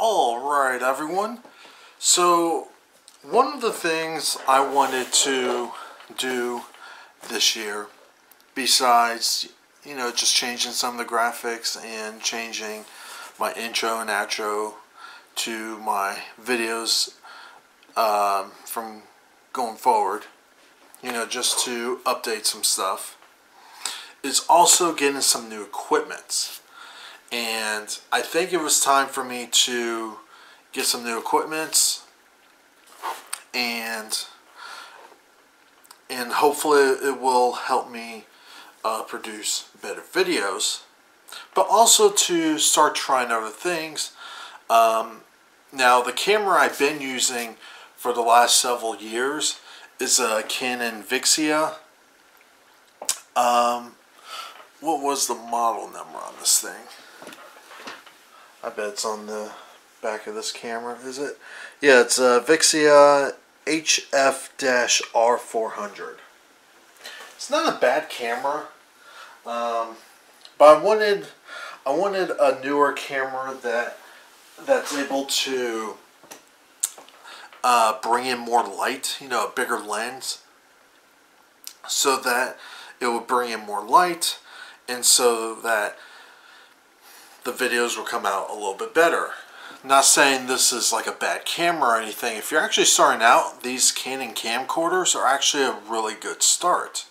Alright everyone, so one of the things I wanted to do this year, besides, just changing some of the graphics and changing my intro and outro to my videos from going forward, just to update some stuff, is also getting some new equipment. And I think it was time for me to get some new equipment and hopefully it will help me produce better videos, but also to start trying other things. Now the camera I've been using for the last several years is a Canon Vixia. What was the model number on this thing? I bet it's on the back of this camera, is it? Yeah, it's a Vixia HF-R400. It's not a bad camera, but I wanted a newer camera that's able to bring in more light, a bigger lens, so that it would bring in more light, and so that the videos will come out a little bit better. Not saying this is like a bad camera or anything. If you're actually starting out, these Canon camcorders are actually a really good start.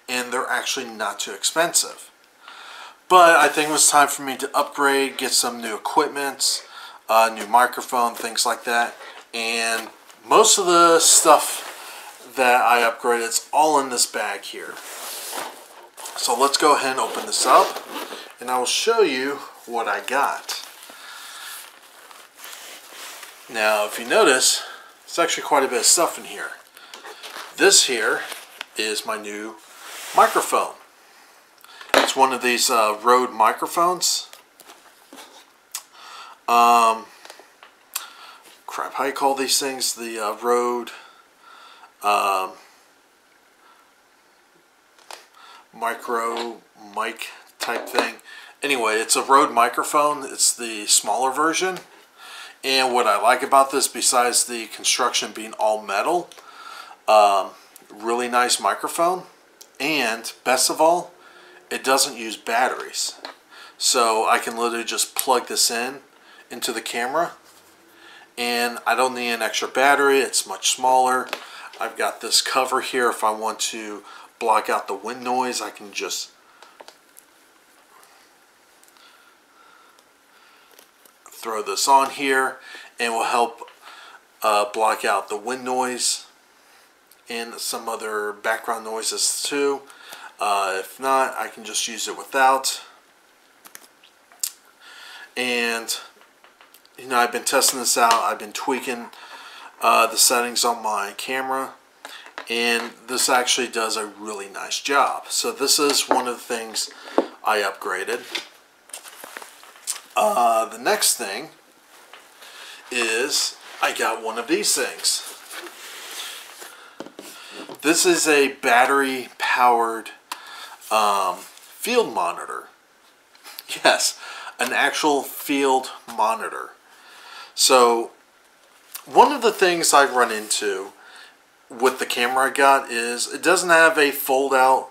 And they're actually not too expensive. But I think it was time for me to upgrade, get some new equipment, new microphone, things like that. And most of the stuff that I upgraded is all in this bag here. So let's go ahead and open this up, and I will show you what I got. Now, if you notice, it's actually quite a bit of stuff in here. This here is my new microphone. It's one of these Rode microphones. Crap, how you call these things? The Rode micro mic type thing. Anyway, it's a Rode microphone. It's the smaller version. And what I like about this, besides the construction being all metal, really nice microphone. And best of all, it doesn't use batteries. So I can literally just plug this into the camera. And I don't need an extra battery. It's much smaller. I've got this cover here. If I want to block out the wind noise, I can just throw this on here, and will help block out the wind noise and some other background noises too. If not, I can just use it without. And I've been testing this out. I've been tweaking the settings on my camera, and this actually does a really nice job. So this is one of the things I upgraded. The next thing is I got one of these things. This is a battery powered field monitor. Yes, an actual field monitor. So one of the things I run into with the camera I got is it doesn't have a fold out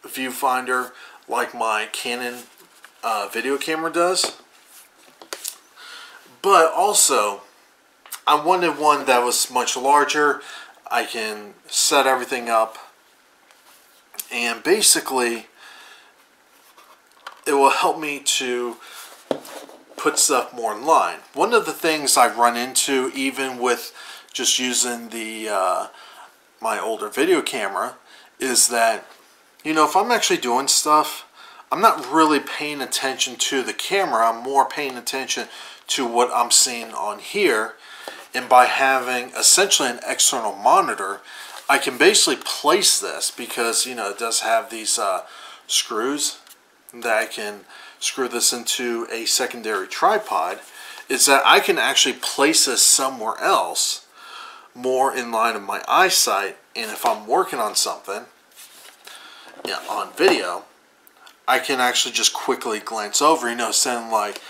viewfinder like my Canon video camera does. But also, I wanted one that was much larger. I can set everything up, and basically it will help me to put stuff more in line. One of the things I run into, even with just using the my older video camera, is that if I'm actually doing stuff, I'm not really paying attention to the camera. I'm more paying attention to what I'm seeing on here. And by having essentially an external monitor, I can basically place this, because it does have these screws that I can screw this into a secondary tripod. Is that I can actually place this somewhere else, more in line with my eyesight. And if I'm working on something on video, I can actually just quickly glance over, saying like,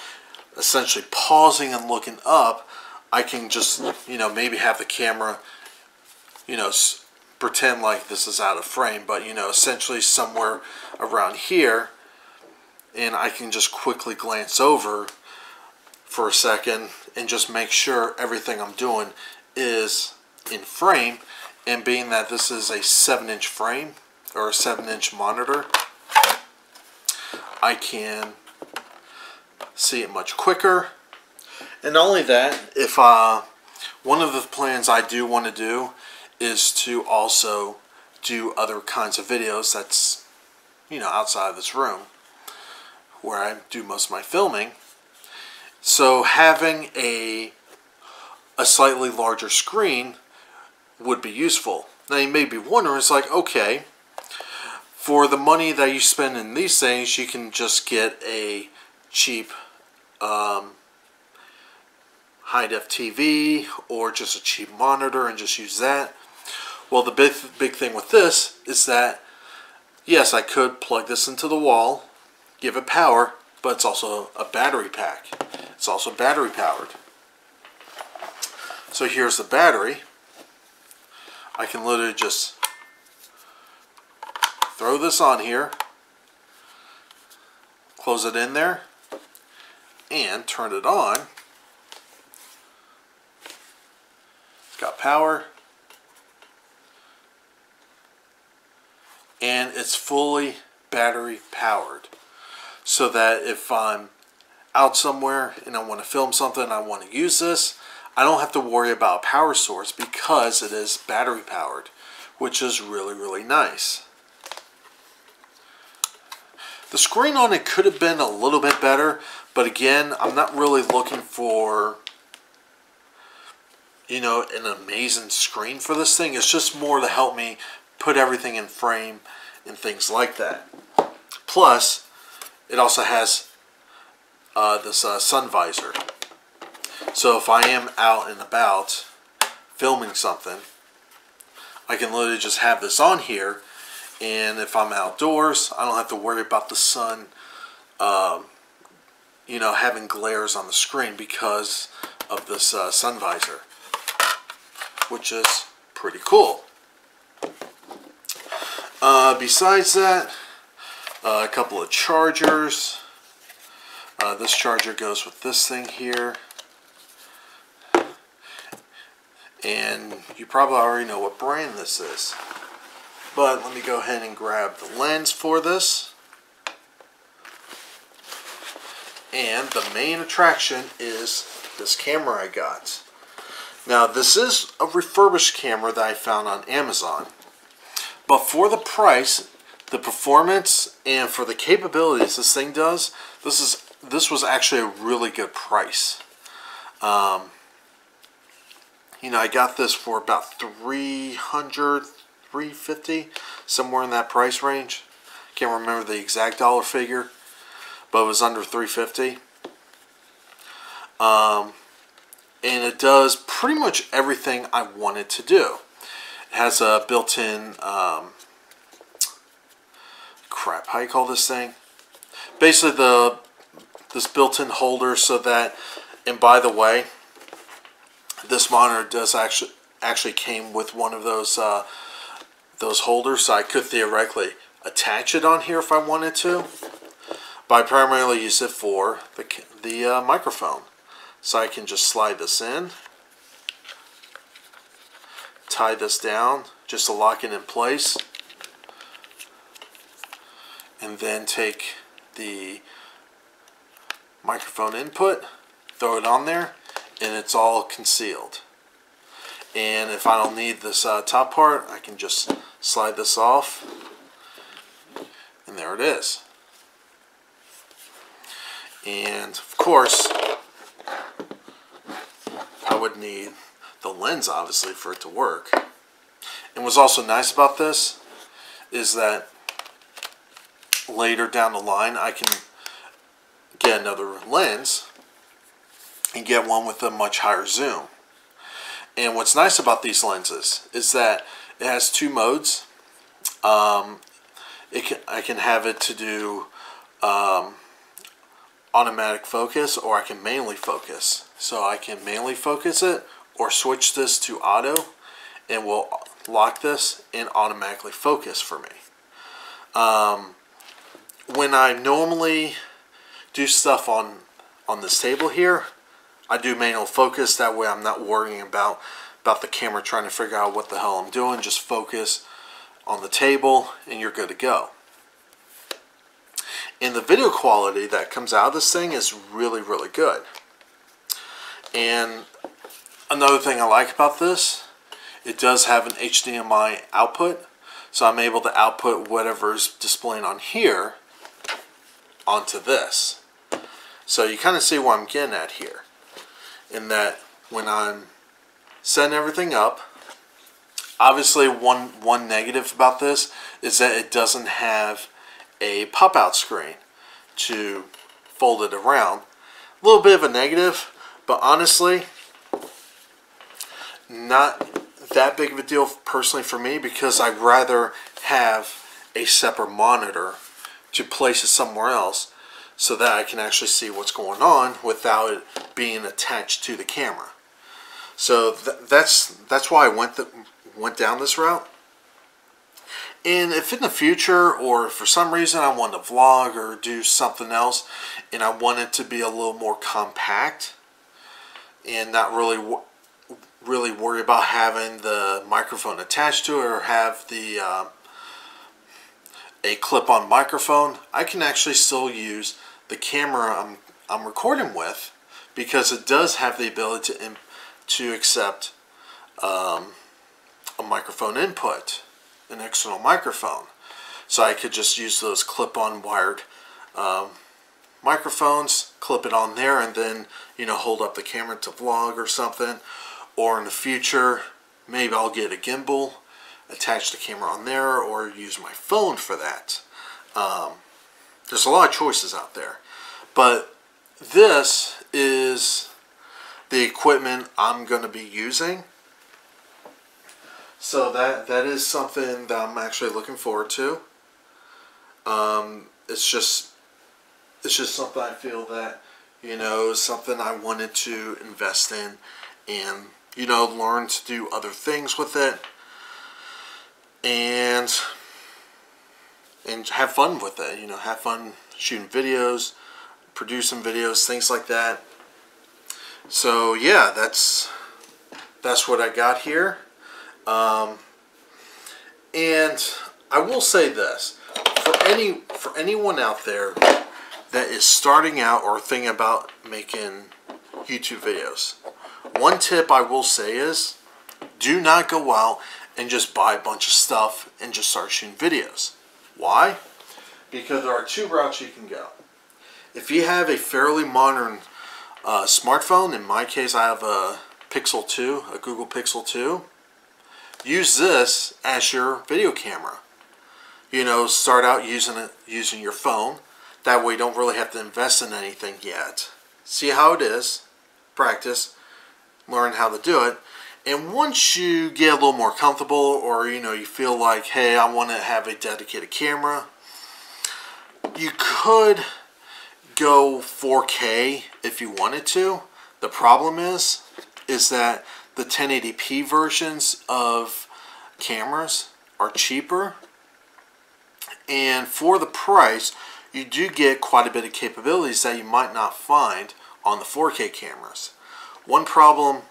essentially pausing and looking up, I can just, maybe have the camera, pretend like this is out of frame, but, essentially somewhere around here, and I can just quickly glance over for a second and just make sure everything I'm doing is in frame. And being that this is a 7-inch frame or a 7-inch monitor, I can see it much quicker. And not only that, if one of the plans I do want to do is to also do other kinds of videos that's, outside of this room where I do most of my filming. So having a slightly larger screen would be useful. Now you may be wondering, it's like, okay, for the money that you spend in these things, you can just get a cheap high-def TV or just a cheap monitor and just use that. Well, the big thing with this is that, yes, I could plug this into the wall, give it power, but it's also a battery pack. It's also battery powered. So here's the battery. I can literally just throw this on here, close it in there, and turn it on. It's got power, and it's fully battery powered, so that if I'm out somewhere and I want to film something, I want to use this, I don't have to worry about a power source because it is battery powered, which is really, really nice. The screen on it could have been a little bit better, but again, I'm not really looking for, an amazing screen for this thing. It's just more to help me put everything in frame and things like that. Plus, it also has this sun visor. So if I am out and about filming something, I can literally just have this on here, and if I'm outdoors, I don't have to worry about the sun, having glares on the screen because of this sun visor, which is pretty cool. Besides that, a couple of chargers. This charger goes with this thing here. And you probably already know what brand this is. But let me go ahead and grab the lens for this. And the main attraction is this camera I got. Now this is a refurbished camera that I found on Amazon. But for the price, the performance, and for the capabilities this thing does, this was actually a really good price. I got this for about $300, $350, somewhere in that price range. Can't remember the exact dollar figure, but it was under $350. And it does pretty much everything I want it to do. It has a built-in, how do you call this thing? Basically this built-in holder, so that, and by the way, this monitor does actually came with one of those holders, so I could theoretically attach it on here if I wanted to. But I primarily use it for the microphone. So I can just slide this in, tie this down just to lock it in place, and then take the microphone input, throw it on there, and it's all concealed. And if I don't need this top part, I can just slide this off, and there it is. And of course, I would need the lens, obviously, for it to work. And what's also nice about this is that later down the line, I can get another lens and get one with a much higher zoom. And what's nice about these lenses is that it has two modes. I can have it to do automatic focus, or I can manually focus. So I can manually focus it or switch this to auto, and we'll lock this and automatically focus for me. When I normally do stuff on this table here, I do manual focus. That way I'm not worrying about the camera trying to figure out what the hell I'm doing. Just focus on the table and you're good to go. And the video quality that comes out of this thing is really, really good. And another thing I like about this, it does have an HDMI output. So I'm able to output whatever's displaying on here onto this. So you kind of see what I'm getting at here. In that when I'm setting everything up, obviously one negative about this is that it doesn't have a pop-out screen to fold it around. A little bit of a negative, but honestly, not that big of a deal personally for me, because I'd rather have a separate monitor to place it somewhere else so that I can actually see what's going on without it being attached to the camera. So that's why I went down this route. And if in the future, or for some reason I want to vlog or do something else, and I want it to be a little more compact and not really worry about having the microphone attached to it, or have the a clip-on microphone, I can actually still use the camera I'm recording with, because it does have the ability to accept a microphone input, an external microphone. So I could just use those clip-on wired microphones, clip it on there, and then, you know, hold up the camera to vlog or something. Or in the future, maybe I'll get a gimbal, attach the camera on there, or use my phone for that. There's a lot of choices out there. But this is the equipment I'm going to be using. So that is something that I'm actually looking forward to. It's just something I feel that, you know, is something I wanted to invest in, and, you know, learn to do other things with it, and have fun with it. You know, have fun shooting videos, producing videos, things like that. So yeah, that's what I got here. And I will say this, for anyone out there that is starting out or thinking about making YouTube videos, one tip I will say is, do not go out and just buy a bunch of stuff and just start shooting videos. Why? Because there are two routes you can go. If you have a fairly modern smartphone, in my case I have a Pixel 2, a Google Pixel 2, use this as your video camera. You know, start out using your phone. That way you don't really have to invest in anything yet. See how it is, practice, learn how to do it, and once you get a little more comfortable, or, you know, you feel like, hey, I want to have a dedicated camera, you could go 4K if you wanted to. The problem is that the 1080p versions of cameras are cheaper, and for the price you do get quite a bit of capabilities that you might not find on the 4K cameras. One problem,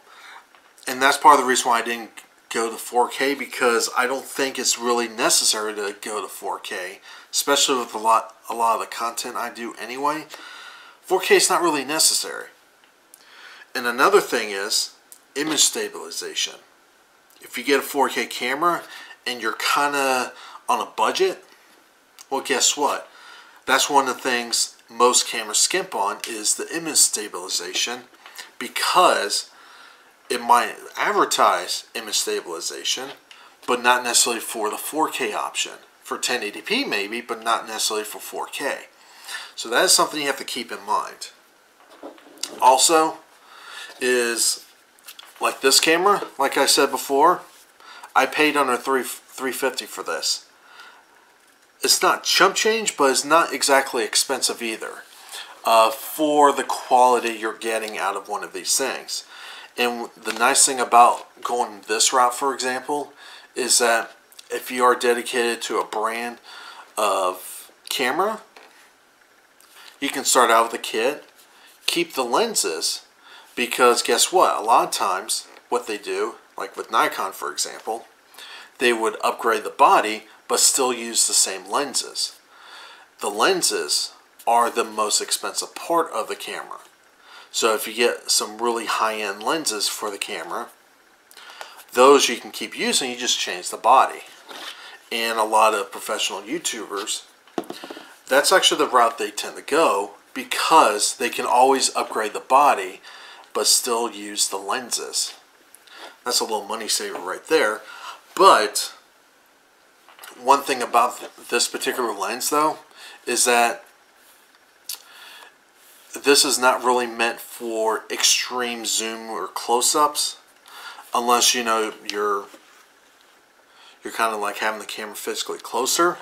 and that's part of the reason why I didn't go to 4K, because I don't think it's really necessary to go to 4K, especially with a lot of the content I do anyway. 4K is not really necessary. And another thing is image stabilization. If you get a 4K camera and you're kind of on a budget, well, guess what? That's one of the things most cameras skimp on, is the image stabilization, because it might advertise image stabilization, but not necessarily for the 4K option. For 1080p maybe, but not necessarily for 4K. So that is something you have to keep in mind. Also, is like this camera, like I said before, I paid under $350 for this. It's not chump change, but it's not exactly expensive either. for the quality you're getting out of one of these things. And the nice thing about going this route, for example, is that if you are dedicated to a brand of camera, you can start out with a kit, keep the lenses, because guess what? A lot of times what they do, like with Nikon for example, they would upgrade the body but still use the same lenses. The lenses are the most expensive part of the camera. So if you get some really high-end lenses for the camera, those you can keep using, you just change the body. And a lot of professional YouTubers, that's actually the route they tend to go, because they can always upgrade the body but still use the lenses. That's a little money saver right there. But one thing about this particular lens though is that this is not really meant for extreme zoom or close-ups, unless you know you're kind of like having the camera physically closer.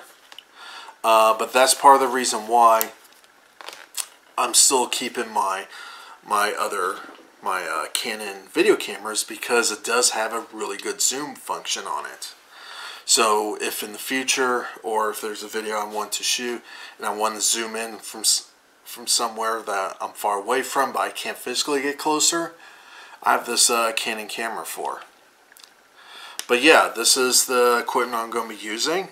But that's part of the reason why I'm still keeping my Canon video cameras, because it does have a really good zoom function on it. So if in the future, or if there's a video I want to shoot and I want to zoom in from somewhere that I'm far away from but I can't physically get closer, I have this Canon camera for. But yeah, this is the equipment I'm going to be using.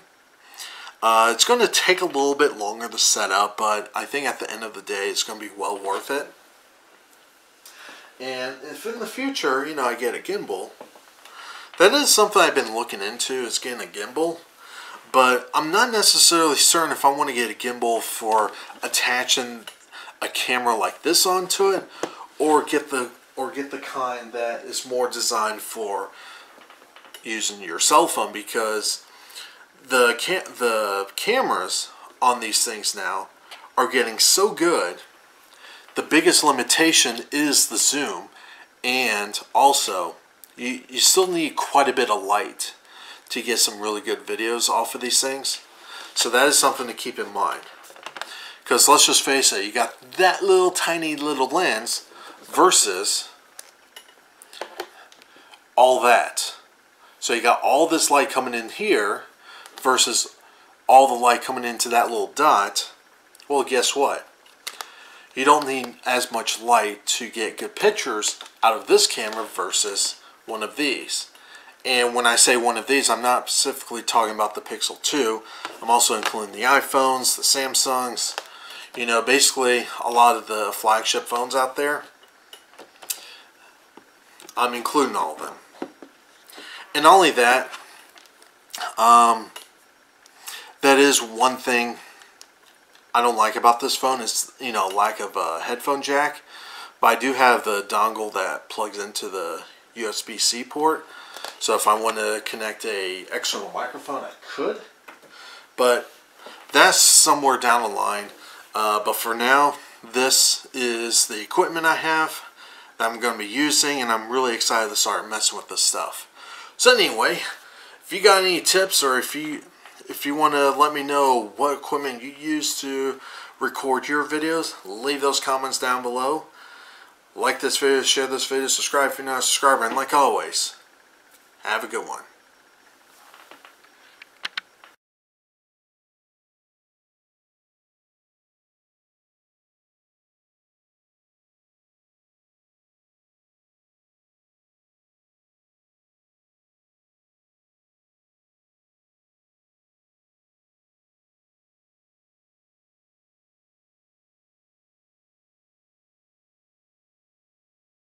It's going to take a little bit longer to set up, but I think at the end of the day it's going to be well worth it. And if in the future, you know, I get a gimbal, that is something I've been looking into, is getting a gimbal. But I'm not necessarily certain if I want to get a gimbal for attaching a camera like this onto it, or get the kind that is more designed for using your cell phone, because the cameras on these things now are getting so good. The biggest limitation is the zoom, and also you still need quite a bit of light to get some really good videos off of these things. So that is something to keep in mind. Because let's just face it, you got that little tiny little lens versus all that. So you got all this light coming in here versus all the light coming into that little dot. Well, guess what? You don't need as much light to get good pictures out of this camera versus one of these. And when I say one of these, I'm not specifically talking about the Pixel 2. I'm also including the iPhones, the Samsungs, you know, basically a lot of the flagship phones out there. I'm including all of them. And not only that, that is one thing I don't like about this phone, is, you know, lack of a headphone jack. But I do have the dongle that plugs into the USB-C port. So if I want to connect a external microphone, I could. But that's somewhere down the line. But for now, this is the equipment I have that I'm going to be using, and I'm really excited to start messing with this stuff. So anyway, if you got any tips, or if you want to let me know what equipment you use to record your videos, leave those comments down below. Like this video, share this video, subscribe if you're not a subscriber, and like always, have a good one.